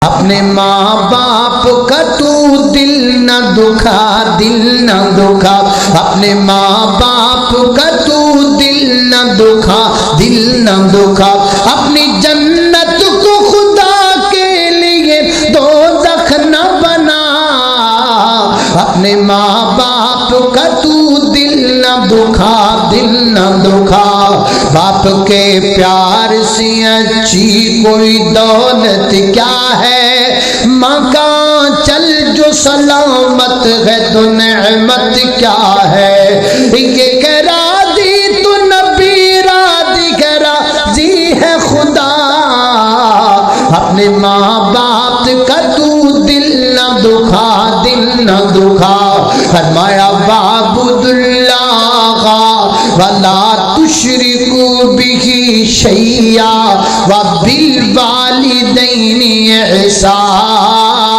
अपने माँ बाप का तू दिल न दुखा, दिल न दुखा। अपने माँ बाप का तू दिल न दुखा, दिल न दुखा। अपनी जन्नत को खुदा के लिए दोज़ख न बना। अपने माँ बाप का तू दिल न दुखा, दिल न दुखा। बाप के प्यार से अच्छी कोई दौलत क्या है। मकान चल जो सलामत है तो नेमत क्या है। ये कह राज़ी तो नबी राज़ी, कह राज़ी है खुदा। अपने माँ बाप का तू दिल न दुखा, दिल न दुखा। फरमाया वाबुदुल्लाह वला तुशरिकू बिही शैया व बिल वालिदैनि ihसान।